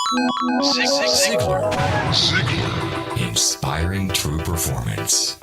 Zig Ziglar. Ziglar. Inspiring true performance.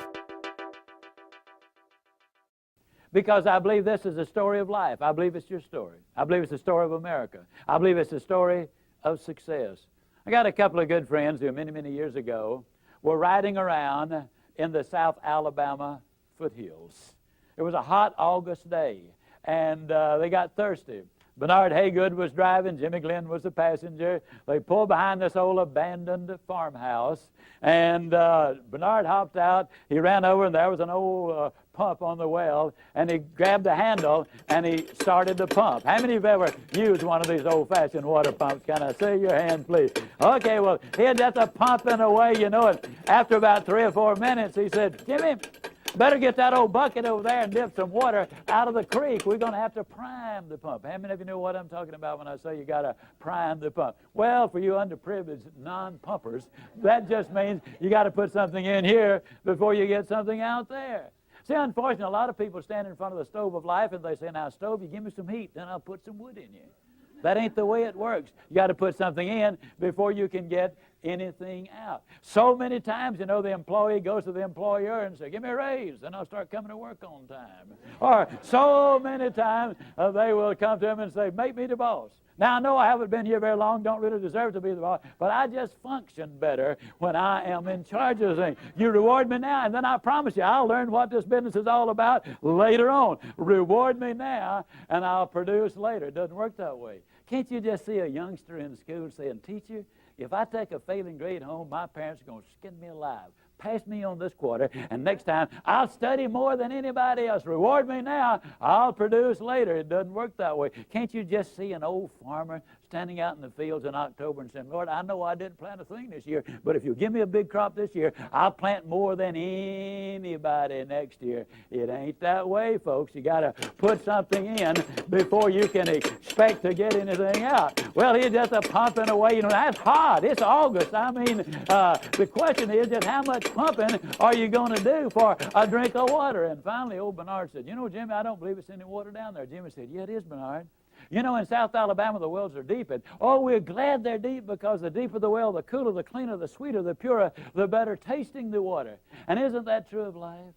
Because I believe this is a story of life. I believe it's your story. I believe it's the story of America. I believe it's the story of success. I got a couple of good friends who many, many years ago were riding around in the South Alabama foothills. It was a hot August day, and they got thirsty. Bernard Haygood was driving. Jimmy Glenn was the passenger. They pulled behind this old abandoned farmhouse, and Bernard hopped out. He ran over, and there was an old pump on the well, and he grabbed the handle, and he started the pump. How many of you have ever used one of these old-fashioned water pumps? Can I see your hand, please? Okay, well, he had just a pumping away, you know, and after about 3 or 4 minutes, he said, Jimmy, better get that old bucket over there and dip some water out of the creek. We're going to have to prime the pump. How many of you know what I'm talking about when I say you got to prime the pump? Well, for you underprivileged non-pumpers, that just means you got to put something in here before you get something out there. See, unfortunately, a lot of people stand in front of the stove of life and they say, now, stove, you give me some heat, then I'll put some wood in you. That ain't the way it works. You got to put something in before you can get anything out. So many times, you know, the employee goes to the employer and says, give me a raise, then I'll start coming to work on time. Or so many times they will come to him and say, make me the boss. Now, I know I haven't been here very long, don't really deserve to be the boss, but I just function better when I am in charge of things. You reward me now, and then I promise you, I'll learn what this business is all about later on. Reward me now, and I'll produce later. It doesn't work that way. Can't you just see a youngster in school saying, teacher, if I take a failing grade home, my parents are going to skin me alive. Pass me on this quarter, and next time I'll study more than anybody else. Reward me now, I'll produce later. It doesn't work that way. Can't you just see an old farmer standing out in the fields in October and saying, Lord, I know I didn't plant a thing this year, but if you give me a big crop this year, I'll plant more than anybody next year. It ain't that way, folks. You got to put something in before you can expect to get anything out. Well, he's just pumping away. You know, that's hot. It's August. I mean, the question is just how much pumping are you going to do for a drink of water? And finally, old Bernard said, you know, Jimmy, I don't believe it's any water down there. Jimmy said, yeah, it is, Bernard. You know, in South Alabama, the wells are deep. And, oh, we're glad they're deep because the deeper the well, the cooler, the cleaner, the sweeter, the purer, the better tasting the water. And isn't that true of life?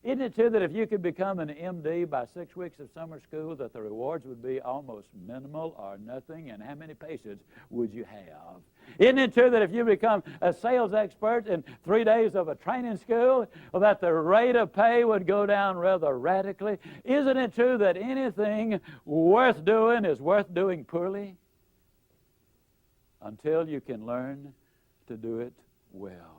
Isn't it true that if you could become an MD by 6 weeks of summer school, that the rewards would be almost minimal or nothing? And how many patients would you have? Isn't it true that if you become a sales expert in 3 days of a training school, that the rate of pay would go down rather radically? Isn't it true that anything worth doing is worth doing poorly? Until you can learn to do it well.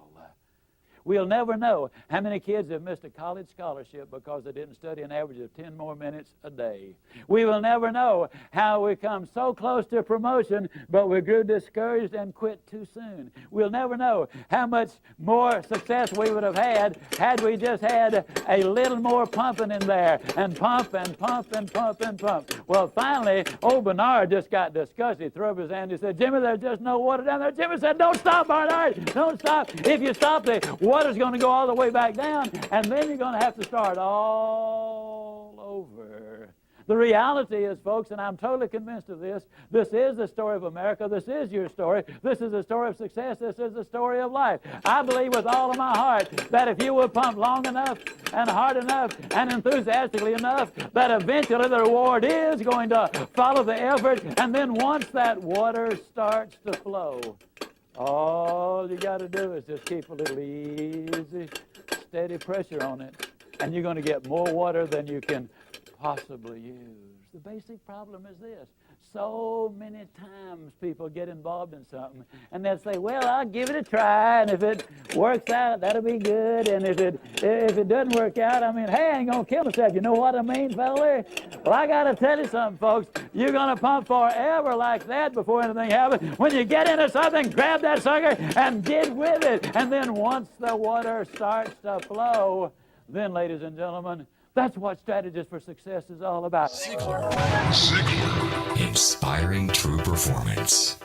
We'll never know how many kids have missed a college scholarship because they didn't study an average of 10 more minutes a day. We will never know how we come so close to promotion, but we grew discouraged and quit too soon. We'll never know how much more success we would have had we just had a little more pumping in there, and pump and pump and pump and pump. Well, finally, old Bernard just got disgusted. He threw up his hand. He said, Jimmy, there's just no water down there. Jimmy said, don't stop, Bernard. Don't stop. If you stop, the water's going to go all the way back down, and then you're going to have to start all over. The reality is, folks, and I'm totally convinced of this, this is the story of America. This is your story. This is the story of success. This is the story of life. I believe with all of my heart that if you will pump long enough and hard enough and enthusiastically enough, that eventually the reward is going to follow the effort, and then once that water starts to flow, all you got to do is just keep a little easy, steady pressure on it, and you're going to get more water than you can possibly use. The basic problem is this. So many times people get involved in something, and they'll say, well, I'll give it a try, and if it works out, that'll be good, and if it doesn't work out, I mean, hey, I ain't going to kill myself. You know what I mean, fella? Well, I got to tell you something, folks. You're going to pump forever like that before anything happens. When you get into something, grab that sucker and get with it. And then once the water starts to flow, then, ladies and gentlemen, that's what Strategies for Success is all about. Ziglar. Inspiring true performance.